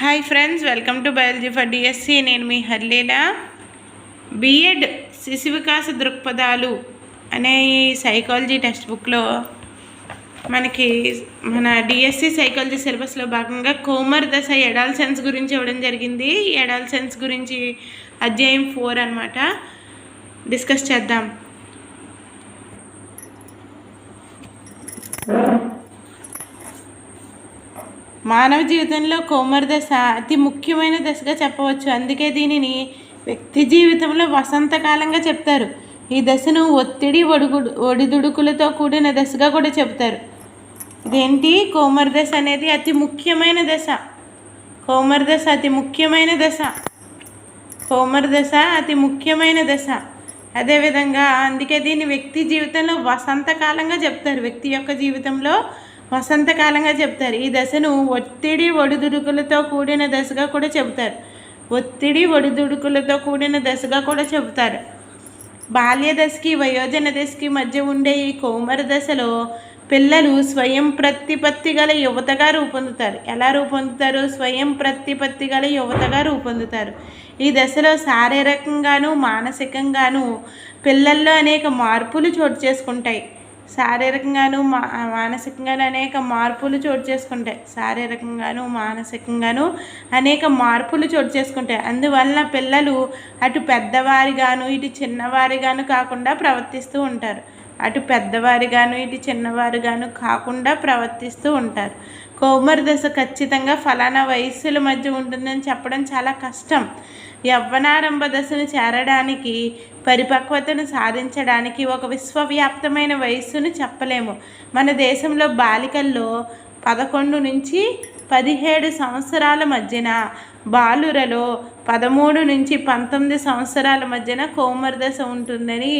Hi friends, welcome to biology for DSC. నేను మీ హర్లీలా. BEd శిశు వికాస దృక్పథాలు అనే ఈ సైకాలజీ టెక్స్ట్ బుక్లో మనకి మన డిఎస్సి సైకాలజీ సిలబస్లో భాగంగా కోమర్ దశ ఎడాల్సెన్స్ గురించి ఇవ్వడం జరిగింది. ఈ ఎడాల్సెన్స్ గురించి అధ్యాయం 4 అన్నమాట డిస్కస్ చేద్దాం. మానవ జీవితంలో కోమర్ దశ అతి ముఖ్యమైన దశగా చెప్పవచ్చు. అందుకే దీనిని వ్యక్తి జీవితంలో వసంతకాలంగా చెప్తారు. ఈ దశను ఒత్తిడి ఒడిదుడుకులతో కూడిన దశగా కూడా చెప్తారు. ఇదేంటి కోమర్ దశ అనేది అతి ముఖ్యమైన దశ. కోమర్ దశ అతి ముఖ్యమైన దశ. కోమర్ దశ అతి ముఖ్యమైన దశ. అదేవిధంగా అందుకే దీన్ని వ్యక్తి జీవితంలో వసంతకాలంగా చెప్తారు. వ్యక్తి యొక్క జీవితంలో వసంతకాలంగా చెప్తారు. ఈ దశను ఒత్తిడి ఒడిదుడుకులతో కూడిన దశగా కూడా చెబుతారు. ఒత్తిడి ఒడిదుడుకులతో కూడిన దశగా కూడా చెబుతారు. బాల్య దశకి వయోజన దశకి మధ్య ఉండే ఈ కోమర దశలో పిల్లలు స్వయం ప్రతిపత్తి గల యువతగా రూపొందుతారు. ఎలా రూపొందుతారు? స్వయం ప్రతిపత్తి గల యువతగా రూపొందుతారు. ఈ దశలో శారీరకంగాను మానసికంగాను పిల్లల్లో అనేక మార్పులు చోటు చేసుకుంటాయి. శారీరకంగాను మానసికంగాను అనేక మార్పులు చోటు చేసుకుంటాయి. శారీరకంగాను మానసికంగాను అనేక మార్పులు చోటు చేసుకుంటాయి. అందువలన పిల్లలు అటు పెద్దవారిగాను ఇటు చిన్నవారిగాను కాకుండా ప్రవర్తిస్తూ ఉంటారు. అటు పెద్దవారిగాను ఇటు చిన్నవారిగాను కాకుండా ప్రవర్తిస్తూ ఉంటారు. కోమర్ దశ ఖచ్చితంగా ఫలానా వయస్సుల మధ్య ఉంటుందని చెప్పడం చాలా కష్టం. యవ్వనారంభ దశను చేరడానికి పరిపక్వతను సాధించడానికి ఒక విశ్వవ్యాప్తమైన వయస్సును చెప్పలేము. మన దేశంలో బాలికల్లో 11 నుంచి 17 సంవత్సరాల మధ్యన, బాలురలో 13 నుంచి 19 సంవత్సరాల మధ్యన కోమర్ దశ ఉంటుందని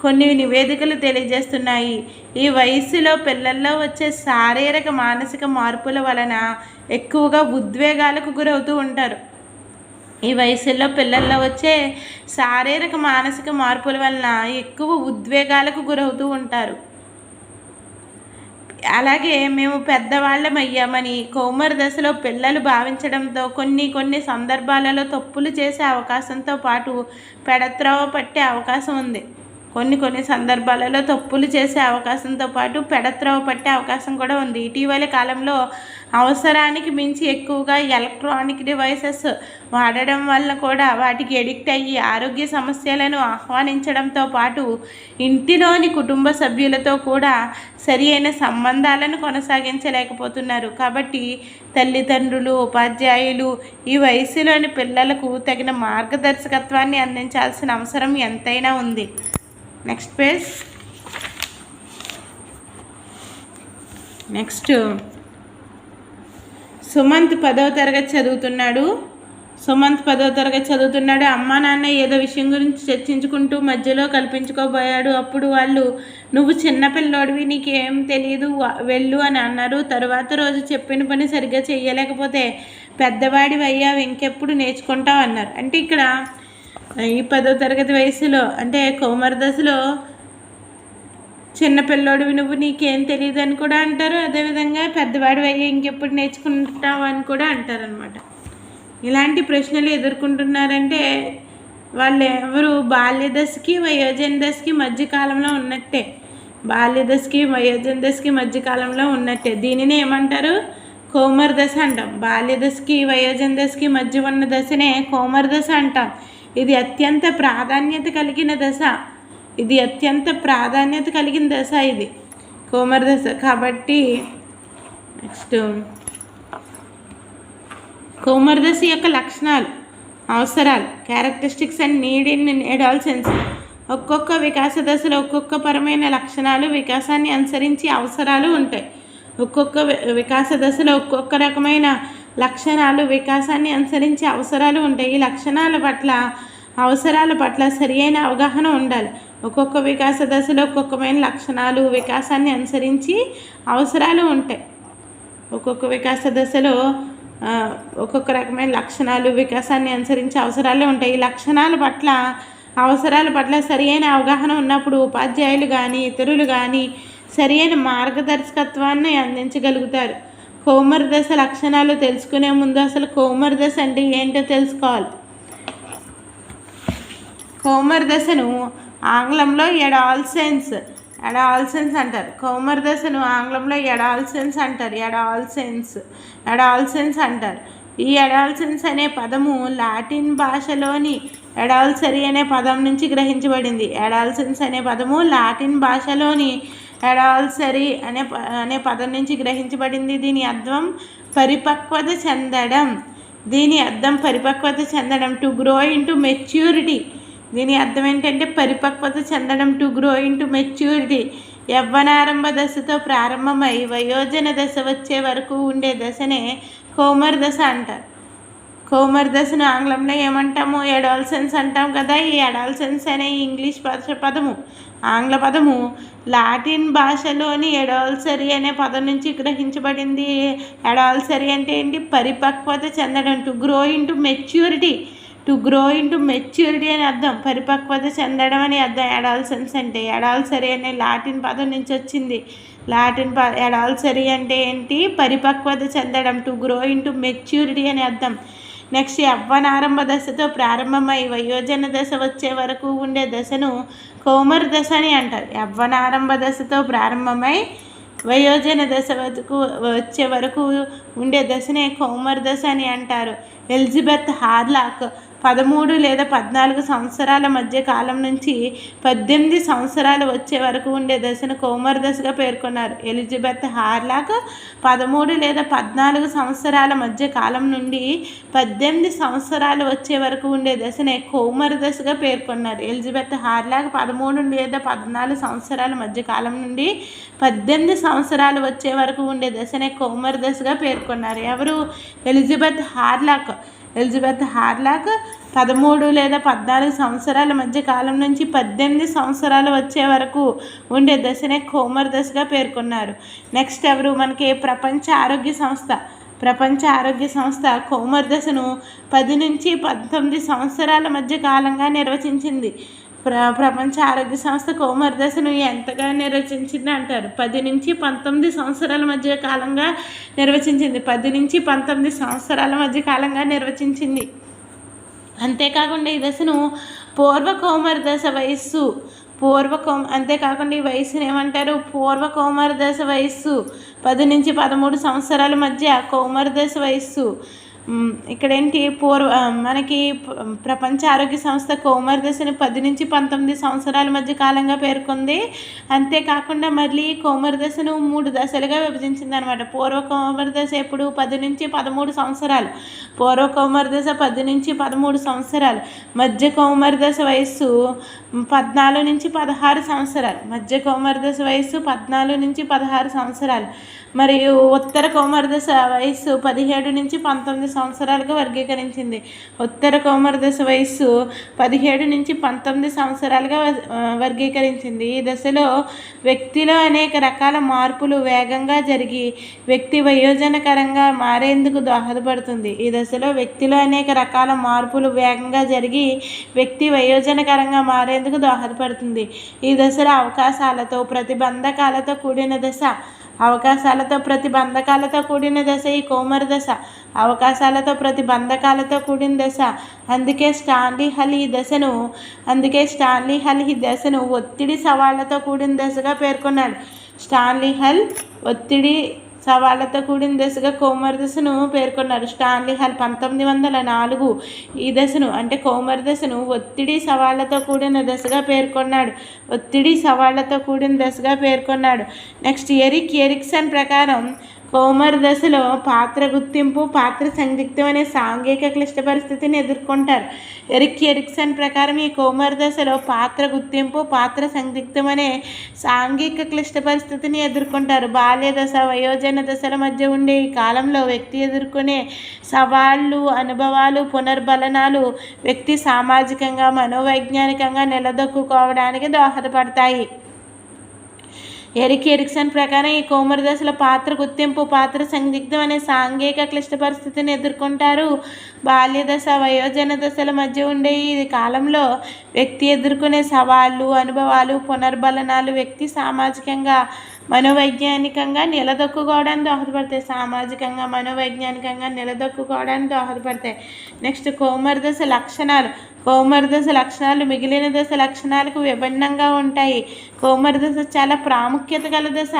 కొన్ని నివేదికలు తెలియజేస్తున్నాయి. ఈ వయస్సులో పిల్లల్లో వచ్చే శారీరక మానసిక మార్పుల వలన ఎక్కువగా ఉద్వేగాలకు గురవుతూ ఉంటారు. ఈ వయసులో పిల్లల్లో వచ్చే శారీరక మానసిక మార్పుల వలన ఎక్కువ ఉద్వేగాలకు గురవుతూ ఉంటారు. అలాగే మేము పెద్దవాళ్ళం అయ్యామని కోమర్ దశలో పిల్లలు భావించడంతో కొన్ని సందర్భాలలో తప్పులు చేసే అవకాశంతో పాటు పెడత్రోవ పట్టే అవకాశం ఉంది. కొన్ని సందర్భాలలో తప్పులు చేసే అవకాశంతో పాటు పెడత్రోవ పట్టే అవకాశం కూడా ఉంది. ఇటీవలి కాలంలో అవసరానికి మించి ఎక్కువగా ఎలక్ట్రానిక్ డివైసెస్ వాడడం వల్ల కూడా వాటికి ఎడిక్ట్ అయ్యి ఆరోగ్య సమస్యలను ఆహ్వానించడంతో పాటు ఇంటిలోని కుటుంబ సభ్యులతో కూడా సరి అయిన సంబంధాలను కొనసాగించలేకపోతున్నారు. కాబట్టి తల్లిదండ్రులు, ఉపాధ్యాయులు ఈ వయసులోని పిల్లలకు తగిన మార్గదర్శకత్వాన్ని అందించాల్సిన అవసరం ఎంతైనా ఉంది. Next page. నెక్స్ట్ సుమంత్ 10వ తరగతి చదువుతున్నాడు. అమ్మా నాన్న ఏదో విషయం గురించి చర్చించుకుంటూ మధ్యలో కల్పించుకోబోయాడు. అప్పుడు వాళ్ళు, నువ్వు చిన్నపిల్లోడివి, నీకేం తెలియదు, వెళ్ళు అని అన్నారు. తరువాత రోజు చెప్పిన పని సరిగ్గా చెయ్యలేకపోతే పెద్దవాడివి అయ్యావు, ఇంకెప్పుడు నేర్చుకుంటావు అన్నారు. అంటే ఇక్కడ ఈ 10వ తరగతి వయసులో అంటే కోమర్ దశలో చిన్నపిల్లోడివి నువ్వు, నీకేం తెలియదు అని కూడా అంటారు. అదేవిధంగా పెద్దవాడివి అయ్యి ఇంకెప్పుడు నేర్చుకుంటావు అని కూడా అంటారనమాట. ఇలాంటి ప్రశ్నలు ఎదుర్కొంటున్నారంటే వాళ్ళు ఎవరు బాల్యదశకి వయోజన దశకి మధ్యకాలంలో ఉన్నట్టే. బాల్యదశకి వయోజన దశకి మధ్యకాలంలో ఉన్నట్టే. దీనిని ఏమంటారు? కోమర్ దశ అంటాం. బాల్యదశకి వయోజన దశకి మధ్య ఉన్న దశనే కోమర్ దశ అంటాం. ఇది అత్యంత ప్రాధాన్యత కలిగిన దశ. ఇది కోమర్ దశ. కాబట్టి నెక్స్ట్ కోమర్ దశ యొక్క లక్షణాలు, అవసరాలు, characteristics and need in adolescence. ఒక్కొక్క వికాస దశలో ఒక్కొక్క పరమైన లక్షణాలు, వికాసాన్ని అనుసరించి అవసరాలు ఉంటాయి. ఒక్కొక్క వికాస దశలో ఒక్కొక్క రకమైన లక్షణాలు, వికాసాన్ని అనుసరించి అవసరాలు ఉంటాయి. ఈ లక్షణాల పట్ల, అవసరాల పట్ల సరి అయిన అవగాహన ఉండాలి. ఒక్కొక్క వికాస దశలో ఒక్కొక్కమైన లక్షణాలు, వికాసాన్ని అనుసరించి అవసరాలు ఉంటాయి. ఒక్కొక్క వికాస దశలో ఒక్కొక్క రకమైన లక్షణాలు, వికాసాన్ని అనుసరించి అవసరాలు ఉంటాయి. ఈ లక్షణాల పట్ల, అవసరాల పట్ల సరి అయిన అవగాహన ఉన్నప్పుడు ఉపాధ్యాయులు కానీ ఇతరులు కానీ సరి అయిన మార్గదర్శకత్వాన్ని అందించగలుగుతారు. కౌమార దశ లక్షణాలు తెలుసుకునే ముందు అసలు కౌమార దశ అంటే ఏంటో తెలుసుకోవాలి. కౌమార దశను ఆంగ్లంలో ఎడాల్సెన్స్ అంటారు. కౌమార దశను ఆంగ్లంలో ఎడాల్సెన్స్ అంటారు. ఈ ఎడాల్సెన్స్ అనే పదము లాటిన్ భాషలోని ఎడాల్సరీ అనే పదం నుంచి గ్రహించబడింది. ఎడాల్సెన్స్ అనే పదము లాటిన్ భాషలోని ఎడాల్సరీ అనే పదం నుంచి గ్రహించబడింది. దీని అర్థం పరిపక్వత చెందడం, టు గ్రో ఇంటూ మెచ్యూరిటీ. దీని అర్థం ఏంటంటే పరిపక్వత చెందడం, టు గ్రో ఇంటూ మెచ్యూరిటీ. యవ్వనారంభ దశతో ప్రారంభమై వయోజన దశ వచ్చే వరకు ఉండే దశనే కౌమార దశ అంటారు. కౌమార దశను ఆంగ్లంలో ఏమంటాము? ఎడాల్సెన్స్ అంటాం కదా. ఈ ఎడాల్సెన్స్ అనే ఇంగ్లీష్ పదము, ఆంగ్ల పదము లాటిన్ భాషలోని ఎడాల్సరీ అనే పదం నుంచి గ్రహించబడింది. ఎడాల్సరీ అంటే ఏంటి? పరిపక్వత చెందడం, టు గ్రో ఇంటూ మెచ్యూరిటీ అని అర్థం. పరిపక్వత చెందడం అని అర్థం ఎడాల్సెన్స్ అంటే. ఎడాల్సరీ అనే లాటిన్ పదం నుంచి వచ్చింది. ఎడాల్సరీ అంటే ఏంటి? పరిపక్వత చెందడం, టు గ్రో ఇంటూ మెచ్యూరిటీ అని అర్థం. నెక్స్ట్, యవ్వనారంభ దశతో ప్రారంభమై వయోజన దశ వచ్చే వరకు ఉండే దశను కౌమార దశ అని అంటారు. యవ్వనారంభ దశతో ప్రారంభమై వయోజన దశ వచ్చే వరకు ఉండే దశనే కౌమార దశ అని అంటారు. ఎలిజబెత్ హార్లాక్ 13 లేదా 14 సంవత్సరాల మధ్య కాలం నుంచి 18 సంవత్సరాలు వచ్చే వరకు ఉండే దశను కౌమార దశగా పేర్కొన్నారు. ఎలిజబెత్ హార్లాక్ 13 లేదా 14 సంవత్సరాల మధ్య కాలం నుండి 18 సంవత్సరాలు వచ్చే వరకు ఉండే దశనే కౌమార దశగా పేర్కొన్నారు. ఎలిజబెత్ హార్లాక్ 13 లేదా 14 సంవత్సరాల మధ్య కాలం నుండి 18 సంవత్సరాలు వచ్చే వరకు ఉండే దశనే కౌమార దశగా పేర్కొన్నారు. ఎవరు? ఎలిజబెత్ హార్లాక్ 13 లేదా 14 సంవత్సరాల మధ్య కాలం నుంచి 18 సంవత్సరాలు వచ్చే వరకు ఉండే దశనే కౌమార దశగా పేర్కొన్నారు. నెక్స్ట్ ఎవరు? మనకి ప్రపంచ ఆరోగ్య సంస్థ కౌమార దశను 10 నుంచి 19 సంవత్సరాల మధ్య కాలంగా నిర్వచించింది. ప్రపంచ ఆరోగ్య సంస్థ కౌమార దశను ఎంతగా నిర్వచించింది అంటారు? 10 నుంచి 19 సంవత్సరాల మధ్య కాలంగా నిర్వచించింది. 10 నుంచి 19 సంవత్సరాల మధ్య కాలంగా నిర్వచించింది. అంతేకాకుండా ఈ దశను పూర్వ కౌమార దశ వయస్సు అంతేకాకుండా ఈ వయసుని ఏమంటారు? పూర్వ కౌమార దశ వయస్సు. 10 నుంచి 13 సంవత్సరాల మధ్య కౌమార దశ వయస్సు. ఇక్కడేంటి? మనకి ప్రపంచ ఆరోగ్య సంస్థ కౌమార దశను 10 నుంచి 19 సంవత్సరాల మధ్య కాలంగా పేర్కొంది. అంతేకాకుండా మళ్ళీ కౌమార దశను 3 దశలుగా విభజించింది అనమాట. పూర్వ కౌమార దశ ఎప్పుడు? 10 నుంచి 13 సంవత్సరాలు. పూర్వ కౌమార దశ 10 నుంచి 13 సంవత్సరాలు. మధ్య కౌమార దశ వయస్సు 14 నుంచి 16 సంవత్సరాలు. మధ్య కౌమార దశ వయస్సు 14 నుంచి 16 సంవత్సరాలు. మరియు ఉత్తర కౌమార దశ వయస్సు 17 నుంచి 19 సంవత్సరాలుగా వర్గీకరించింది. ఉత్తర కౌమార దశ వయస్సు 17 నుంచి 19 సంవత్సరాలుగా వర్గీకరించింది. ఈ దశలో వ్యక్తిలో అనేక రకాల మార్పులు వేగంగా జరిగి వ్యక్తి వయోజనకరంగా మారేందుకు దోహదపడుతుంది. ఈ దశలో వ్యక్తిలో అనేక రకాల మార్పులు వేగంగా జరిగి వ్యక్తి వయోజనకరంగా మారేందుకు దోహదపడుతుంది. ఈ దశలో అవకాశాలతో ప్రతిబంధకాలతో కూడిన దశ ఈ కౌమార దశ. అవకాశాలతో ప్రతిబంధకాలతో కూడిన దశ. అందుకే స్టాన్లీ హల్ ఈ దశను ఒత్తిడి సవాళ్లతో కూడిన దశగా పేర్కొన్నాడు. స్టాన్లీ హల్ ఒత్తిడి సవాళ్లతో కూడిన దశగా కౌమార దశను పేర్కొన్నారు. స్టాన్లీ హల్ 1904 ఈ దశను అంటే కౌమార దశను ఒత్తిడి సవాళ్లతో కూడిన దశగా పేర్కొన్నాడు. నెక్స్ట్, ఎరిక్సన్ ప్రకారం కౌమార దశలో పాత్ర గుర్తింపు, పాత్ర సందిగ్ధం అనే సాంఘిక క్లిష్ట పరిస్థితిని ఎదుర్కొంటారు. ఎరిక్సన్ ప్రకారం ఈ కౌమార దశలో పాత్ర గుర్తింపు, పాత్ర సందిగ్ధం అనే సాంఘిక క్లిష్ట పరిస్థితిని ఎదుర్కొంటారు. బాల్య దశ, వయోజన దశల మధ్య ఉండే ఈ కాలంలో వ్యక్తి ఎదుర్కొనే సవాళ్ళు, అనుభవాలు, పునర్బలనాలు వ్యక్తి సామాజికంగా, మనోవైజ్ఞానికంగా నిలదొక్కుకోవడానికి దోహదపడతాయి. ఎరిక్సన్ ప్రకారం ఈ కౌమార దశలో పాత్ర గుర్తింపు, పాత్ర సందిగ్ధం అనే సాంఘిక క్లిష్ట పరిస్థితిని ఎదుర్కొంటారు. బాల్య దశ, వయోజన దశల మధ్య ఉండే ఈ కాలంలో వ్యక్తి ఎదుర్కొనే సవాళ్ళు, అనుభవాలు, పునర్బలనాలు వ్యక్తి సామాజికంగా, మనోవైజ్ఞానికంగా నిలదొక్కుకోవడానికి దోహదపడతాయి, సామాజికంగా మనోవైజ్ఞానికంగా నిలదొక్కుకోవడానికి దోహదపడతాయి. నెక్స్ట్ కౌమారదశ లక్షణాలు. కౌమారదశ లక్షణాలు మిగిలిన దశ లక్షణాలకు విభిన్నంగా ఉంటాయి. కౌమారదశ చాలా ప్రాముఖ్యత గల దశ.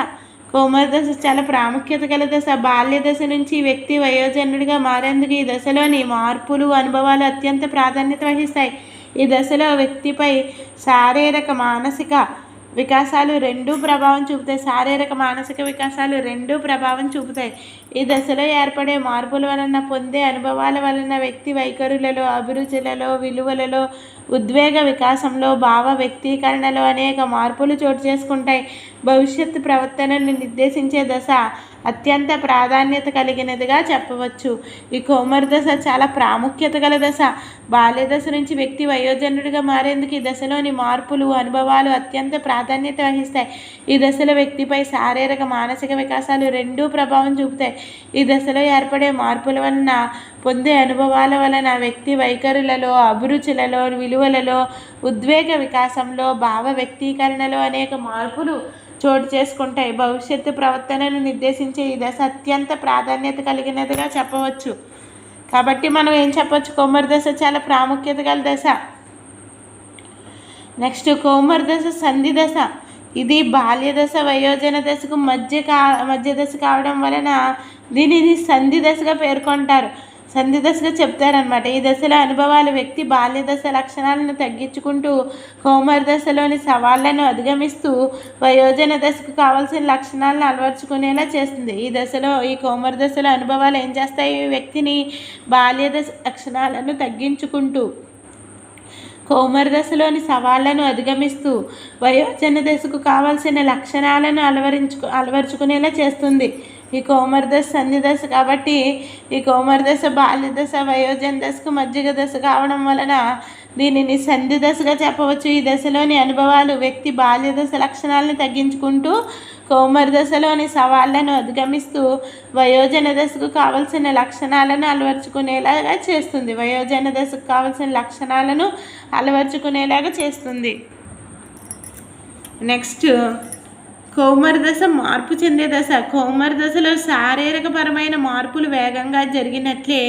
కౌమారదశ చాలా ప్రాముఖ్యత గల దశ. బాల్య దశ నుంచి వ్యక్తి వయోజనుడిగా మారేందుకు ఈ దశలోని మార్పులు అనుభవాలు అత్యంత ప్రాధాన్యత వహిస్తాయి. ఈ దశలో వ్యక్తిపై శారీరక మానసిక వికాసాలు రెండూ ప్రభావం చూపుతాయి. శారీరక మానసిక వికాసాలు రెండూ ప్రభావం చూపుతాయి. ఈ దశలో ఏర్పడే మార్పుల వలన పొందే అనుభవాల వలన వ్యక్తి వైఖరులలో, అభిరుచులలో, విలువలలో, ఉద్వేగ వికాసంలో, భావ వ్యక్తీకరణలో అనేక మార్పులు చోటు చేసుకుంటాయి. భవిష్యత్తు ప్రవర్తనను నిర్దేశించే దశ అత్యంత ప్రాధాన్యత కలిగినదిగా చెప్పవచ్చు. ఈ కౌమారదశ చాలా ప్రాముఖ్యత గల దశ. బాల్య దశ నుంచి వ్యక్తి వయోజనుడిగా మారేందుకు ఈ దశలోని మార్పులు అనుభవాలు అత్యంత ప్రాధాన్యత వహిస్తాయి. ఈ దశలో వ్యక్తిపై శారీరక మానసిక వికాసాలు రెండూ ప్రభావం చూపుతాయి. ఈ దశలో ఏర్పడే మార్పుల వలన పొందే అనుభవాల వలన వ్యక్తి వైఖరులలో, అభిరుచులలో, విలువలలో, ఉద్వేగ వికాసంలో, భావ వ్యక్తీకరణలో అనేక మార్పులు చోటు చేసుకుంటాయి. భవిష్యత్తు ప్రవర్తనను నిర్దేశించే ఈ దశ అత్యంత ప్రాధాన్యత కలిగినదిగా చెప్పవచ్చు. కాబట్టి మనం ఏం చెప్పవచ్చు? కౌమారదశ చాలా ప్రాముఖ్యత గల దశ. నెక్స్ట్ కౌమారదశ సంధి దశ. ఇది బాల్య దశ వయోజన దశకు మధ్య దశ కావడం వలన దీనిని సంధి దశగా పేర్కొంటారు, సంధి దశగా చెప్తారనమాట. ఈ దశలో అనుభవాలు వ్యక్తి బాల్య దశ లక్షణాలను తగ్గించుకుంటూ కౌమార దశలోని సవాళ్లను అధిగమిస్తూ వయోజన దశకు కావాల్సిన లక్షణాలను అలవర్చుకునేలా చేస్తుంది. ఈ కౌమార దశలో అనుభవాలు ఏం చేస్తాయి? వ్యక్తిని బాల్య దశ లక్షణాలను తగ్గించుకుంటూ కౌమార దశలోని సవాళ్లను అధిగమిస్తూ వయోజన దశకు కావాల్సిన లక్షణాలను అలవర్చుకునేలా చేస్తుంది. ఈ కౌమార దశ సంధి దశ. కాబట్టి ఈ కౌమార దశ బాల్య దశ వయోజన దశకు మధ్య దశ కావడం వలన దీనిని సంధి దశగా చెప్పవచ్చు. ఈ దశలోని అనుభవాలు వ్యక్తి బాల్య దశ లక్షణాలను తగ్గించుకుంటూ కౌమార దశలోని సవాళ్లను అధిగమిస్తూ వయోజన దశకు కావలసిన లక్షణాలను అలవర్చుకునేలాగా చేస్తుంది. వయోజన దశకు కావలసిన లక్షణాలను అలవర్చుకునేలాగా చేస్తుంది. నెక్స్ట్ కౌమార దశ మార్పు చెందే దశ. కౌమార దశలో శారీరకపరమైన మార్పులు వేగంగా జరిగినట్లే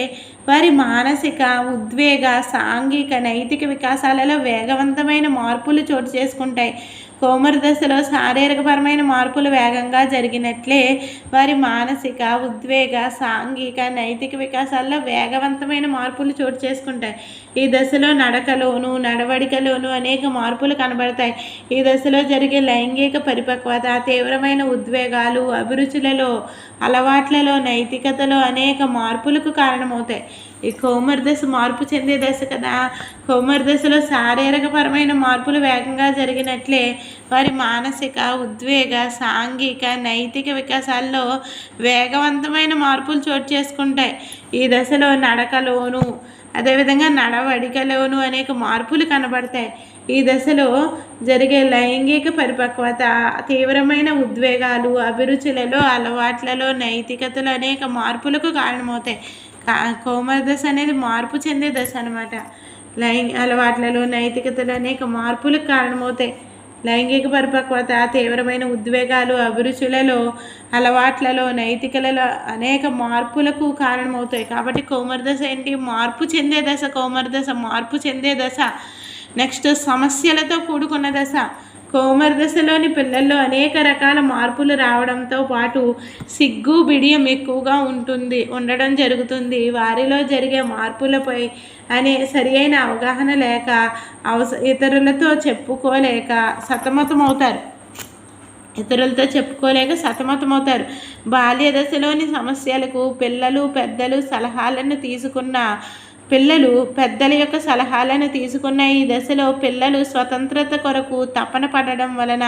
వారి మానసిక, ఉద్వేగ, సాంఘిక, నైతిక వికాసాలలో వేగవంతమైన మార్పులు చోటు చేసుకుంటాయి. కౌమార దశలో శారీరకపరమైన మార్పులు వేగంగా జరిగినట్లే వారి మానసిక, ఉద్వేగ, సాంఘిక, నైతిక వికాసాల్లో వేగవంతమైన మార్పులు చోటు చేసుకుంటాయి. ఈ దశలో నడకలోను, నడవడికలోను అనేక మార్పులు కనబడతాయి. ఈ దశలో జరిగే లైంగిక పరిపక్వత, తీవ్రమైన ఉద్వేగాలు, అభిరుచులలో, అలవాట్లలో, నైతికతలో అనేక మార్పులకు కారణమవుతాయి. ఈ కౌమార దశ మార్పు చెందే దశ కదా. కౌమార దశలో శారీరకపరమైన మార్పులు వేగంగా జరిగినట్లే వారి మానసిక, ఉద్వేగ, సాంఘిక, నైతిక వికాసాల్లో వేగవంతమైన మార్పులు చోటు చేసుకుంటాయి. ఈ దశలో నడకలోను, అదేవిధంగా నడవడికలోను అనేక మార్పులు కనబడతాయి. ఈ దశలో జరిగే లైంగిక పరిపక్వత, తీవ్రమైన ఉద్వేగాలు, అభిరుచులలో, అలవాట్లలో, నైతికతలో అనేక మార్పులకు కారణమవుతాయి. కౌమార దశ అనేది మార్పు చెందే దశ అనమాట. అలవాట్లలో, నైతికతలో అనేక మార్పులకు కారణమవుతాయి. లైంగిక పరిపక్వత, తీవ్రమైన ఉద్వేగాలు, అభిరుచులలో, అలవాట్లలో, నైతికలలో అనేక మార్పులకు కారణమవుతాయి. కాబట్టి కౌమార దశ ఏంటి? మార్పు చెందే దశ. కౌమార దశ మార్పు చెందే దశ. నెక్స్ట్ సమస్యలతో కూడుకున్న దశ. కౌమార దశలోని పిల్లల్లో అనేక రకాల మార్పులు రావడంతో పాటు సిగ్గు, బిడియం ఎక్కువగా ఉండడం జరుగుతుంది. వారిలో జరిగే మార్పులపై సరియైన అవగాహన లేక ఇతరులతో చెప్పుకోలేక సతమతమవుతారు. బాల్య దశలోని సమస్యలకు పిల్లలు పెద్దల యొక్క సలహాలను తీసుకున్న ఈ దశలో పిల్లలు స్వతంత్రత కొరకు తపన పడడం వలన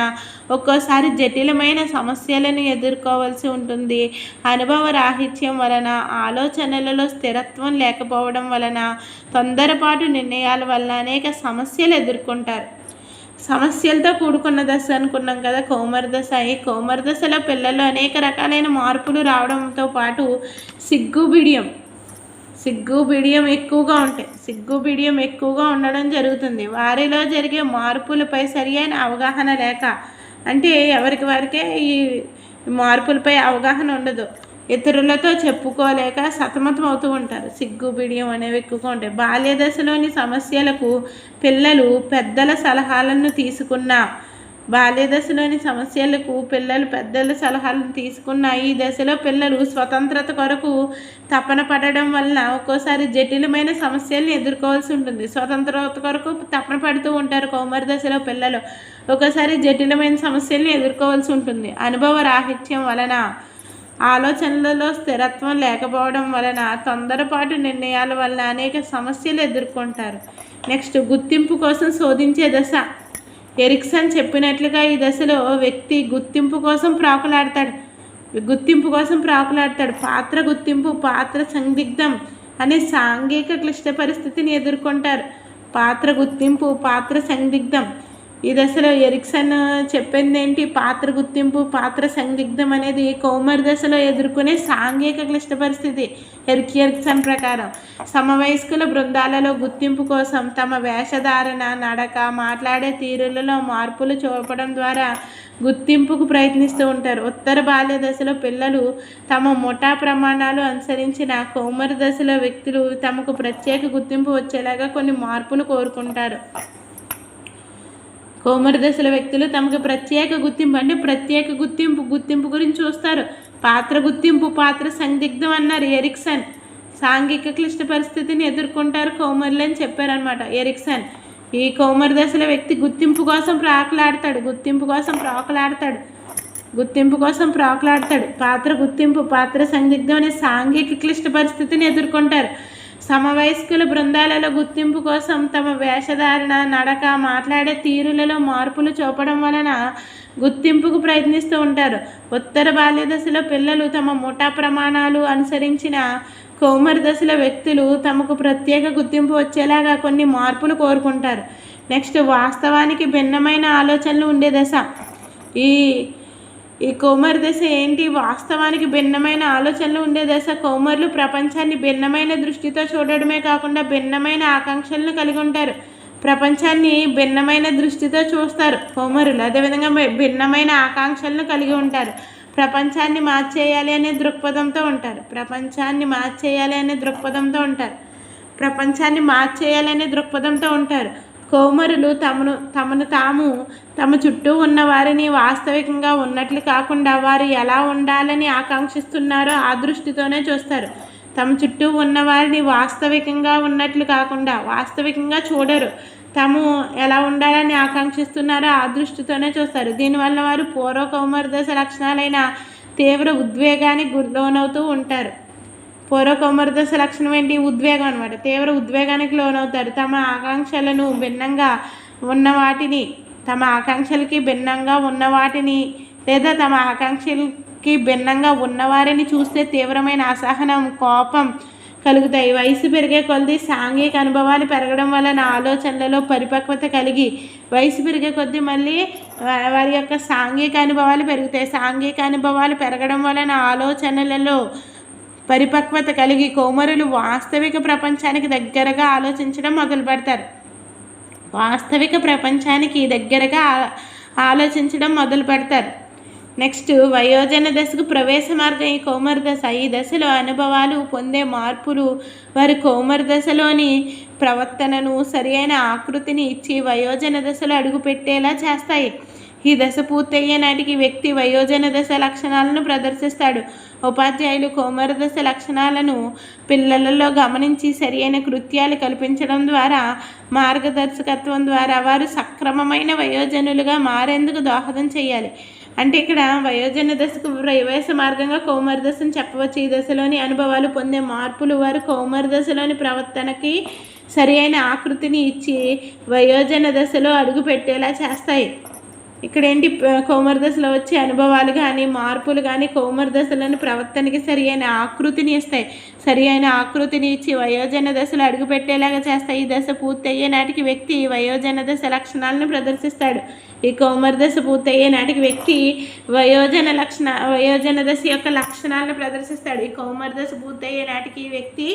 ఒక్కోసారి జటిలమైన సమస్యలను ఎదుర్కోవాల్సి ఉంటుంది. అనుభవ రాహిత్యం వలన, ఆలోచనలలో స్థిరత్వం లేకపోవడం వలన, తొందరపాటు నిర్ణయాల వలన అనేక సమస్యలు ఎదుర్కొంటారు. సమస్యలతో కూడుకున్న దశ అనుకున్నాం కదా కౌమార దశ. ఈ కౌమార దశలో పిల్లల్లో అనేక రకాలైన మార్పులు రావడంతో పాటు సిగ్గు బిడియం ఎక్కువగా ఉండడం జరుగుతుంది. వారిలో జరిగే మార్పులపై సరియైన అవగాహన లేక అంటే ఎవరికి వారికే ఈ మార్పులపై అవగాహన ఉండదు. ఇతరులతో చెప్పుకోలేక సతమతం అవుతూ ఉంటారు. సిగ్గు బిడియం అనేవి ఎక్కువగా ఉంటాయి. బాల్య దశలోని సమస్యలకు పిల్లలు పెద్దల సలహాలను తీసుకున్న ఈ దశలో పిల్లలు స్వతంత్రత కొరకు తపన పడడం వలన ఒక్కోసారి జటిలమైన సమస్యల్ని ఎదుర్కోవాల్సి ఉంటుంది. స్వతంత్రత కొరకు తపన పడుతూ ఉంటారు కౌమార దశలో పిల్లలు. ఒక్కోసారి జటిలమైన సమస్యల్ని ఎదుర్కోవాల్సి ఉంటుంది. అనుభవ రాహిత్యం వలన, ఆలోచనలలో స్థిరత్వం లేకపోవడం వలన, తొందరపాటు నిర్ణయాల వలన అనేక సమస్యలు ఎదుర్కొంటారు. నెక్స్ట్, గుర్తింపు కోసం శోధించే దశ. ఎరిక్సన్ చెప్పినట్లుగా ఈ దశలో వ్యక్తి గుర్తింపు కోసం ప్రాకులాడతాడు. పాత్ర గుర్తింపు, పాత్ర సందిగ్ధం అనే సాంఘిక క్లిష్ట పరిస్థితిని ఎదుర్కొంటారు. పాత్ర గుర్తింపు, పాత్ర సందిగ్ధం. ఈ దశలో ఎరిక్సన్ చెప్పింది ఏంటి? పాత్ర గుర్తింపు, పాత్ర సందిగ్ధం అనేది కౌమార దశలో ఎదుర్కొనే సాంఘిక క్లిష్ట పరిస్థితి. ఎరిక్సన్ ప్రకారం సమవయస్కుల బృందాలలో గుర్తింపు కోసం తమ వేషధారణ, నడక, మాట్లాడే తీరులలో మార్పులు చూపడం ద్వారా గుర్తింపుకు ప్రయత్నిస్తూ ఉంటారు. ఉత్తర బాల్య దశలో పిల్లలు తమ ముఠా ప్రమాణాలు అనుసరించిన కౌమార దశలో వ్యక్తులు తమకు ప్రత్యేక గుర్తింపు వచ్చేలాగా కొన్ని మార్పులు కోరుకుంటారు. కౌమార దశల వ్యక్తులు తమకు ప్రత్యేక గుర్తింపు గురించి చూస్తారు. పాత్ర గుర్తింపు, పాత్ర సందిగ్ధం అన్నారు ఎరిక్సన్. సాంఘిక క్లిష్ట పరిస్థితిని ఎదుర్కొంటారు కౌమారులు అని చెప్పారనమాట ఎరిక్సన్. ఈ కౌమార దశల వ్యక్తి గుర్తింపు కోసం ప్రాకులాడతాడు. పాత్ర గుర్తింపు, పాత్ర సందిగ్ధం అనే సాంఘిక క్లిష్ట పరిస్థితిని ఎదుర్కొంటారు. సమవయస్కుల బృందాలలో గుర్తింపు కోసం తమ వేషధారణ, నడక, మాట్లాడే తీరులలో మార్పులు చూపడం వలన గుర్తింపుకు ప్రయత్నిస్తూ ఉంటారు. ఉత్తర బాల్య దశలో పిల్లలు తమ ముఠా ప్రమాణాలు అనుసరించిన కౌమార దశల వ్యక్తులు తమకు ప్రత్యేక గుర్తింపు వచ్చేలాగా కొన్ని మార్పులు కోరుకుంటారు. నెక్స్ట్, వాస్తవానికి భిన్నమైన ఆలోచనలు ఉండే దశ. ఈ కౌమార దశ ఏంటి? వాస్తవానికి భిన్నమైన ఆలోచనలు ఉండే దశ. కౌమారులు ప్రపంచాన్ని భిన్నమైన దృష్టితో చూడడమే కాకుండా భిన్నమైన ఆకాంక్షలను కలిగి ఉంటారు. ప్రపంచాన్ని భిన్నమైన దృష్టితో చూస్తారు కౌమారులు. అదేవిధంగా భిన్నమైన ఆకాంక్షలను కలిగి ఉంటారు. ప్రపంచాన్ని మార్చేయాలి అనే దృక్పథంతో ఉంటారు. కౌమారులు తమ చుట్టూ ఉన్న వారిని వాస్తవికంగా ఉన్నట్లు కాకుండా వారు ఎలా ఉండాలని ఆకాంక్షిస్తున్నారో ఆ దృష్టితోనే చూస్తారు. తమ చుట్టూ ఉన్న వారిని వాస్తవికంగా ఉన్నట్లు కాకుండా వాస్తవికంగా చూడరు. తాము ఎలా ఉండాలని ఆకాంక్షిస్తున్నారో ఆ దృష్టితోనే చూస్తారు. దీనివల్ల వారు పూర్వ కౌమార దశ లక్షణాలైన తీవ్ర ఉద్వేగానికి లోనవుతూ ఉంటారు. పూర్వ కౌమార దశ లక్షణం ఏంటి? ఉద్వేగం అనమాట. తీవ్ర ఉద్వేగానికి లోనవుతారు. తమ ఆకాంక్షలకి భిన్నంగా ఉన్నవాటిని లేదా తమ ఆకాంక్షలకి భిన్నంగా ఉన్నవారిని చూస్తే తీవ్రమైన అసహనం, కోపం కలుగుతాయి. వయసు పెరిగే కొద్దీ సాంఘిక అనుభవాలు పెరగడం వలన ఆలోచనలలో పరిపక్వత కలిగి వయసు పెరిగే కొద్దీ మళ్ళీ వారి యొక్క సాంఘిక అనుభవాలు పెరుగుతాయి. సాంఘిక అనుభవాలు పెరగడం వలన ఆలోచనలలో పరిపక్వత కలిగి కౌమారులు వాస్తవిక ప్రపంచానికి దగ్గరగా ఆలోచించడం మొదలు పెడతారు. నెక్స్ట్, వయోజన దశకు ప్రవేశ మార్గం ఈ కౌమార దశ. ఈ దశలో అనుభవాలు పొందే మార్పులు వారి కౌమార దశలోని ప్రవర్తనను సరియైన ఆకృతిని ఇచ్చి వయోజన దశలో అడుగుపెట్టేలా చేస్తాయి. ఈ దశ పూర్తయ్యే నాటికి వ్యక్తి వయోజన దశ లక్షణాలను ప్రదర్శిస్తాడు. ఉపాధ్యాయులు కౌమార దశ లక్షణాలను పిల్లలలో గమనించి సరియైన కృత్యాలు కల్పించడం ద్వారా, మార్గదర్శకత్వం ద్వారా వారు సక్రమమైన వయోజనులుగా మారేందుకు దోహదం చేయాలి. అంటే ఇక్కడ వయోజన దశకు ప్రవేశ మార్గంగా కౌమార దశను చెప్పవచ్చు. ఈ దశలోని అనుభవాలు పొందే మార్పులు వారు కౌమార దశలోని ప్రవర్తనకి సరి అయిన ఆకృతిని ఇచ్చి వయోజన దశలో అడుగు పెట్టేలా చేస్తాయి. ఇక్కడ ఏంటి? కౌమార దశలో వచ్చే అనుభవాలు కానీ మార్పులు కానీ కౌమార దశలోని ప్రవర్తనకి సరి అయిన ఆకృతిని ఇస్తాయి. సరి అయిన ఆకృతిని ఇచ్చి వయోజన దశలో అడుగుపెట్టేలాగా చేస్తాయి. ఈ దశ పూర్తయ్యే నాటికి వ్యక్తి వయోజన దశ లక్షణాలను ప్రదర్శిస్తాడు. ఈ కౌమార దశ పూర్తయ్యే నాటికి వ్యక్తి వయోజన దశ యొక్క లక్షణాలను ప్రదర్శిస్తాడు. ఈ కౌమార దశ పూర్తయ్యే నాటికి వ్యక్తి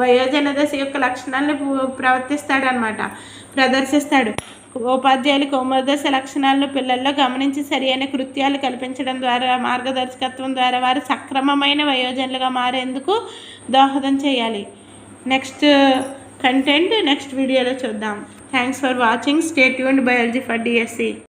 వయోజన దశ యొక్క లక్షణాలను ప్రదర్శిస్తాడు. ఉపాధ్యాయులు కౌమారదశ లక్షణాలను పిల్లల్లో గమనించి సరైన కృత్యాలు కల్పించడం ద్వారా మార్గదర్శకత్వం ద్వారా వారు సక్రమమైన వయోజనులుగా మారేందుకు దోహదం చేయాలి. నెక్స్ట్ కంటెంట్ నెక్స్ట్ వీడియోలో చూద్దాం. Thanks for watching. Stay tuned biology for DSE.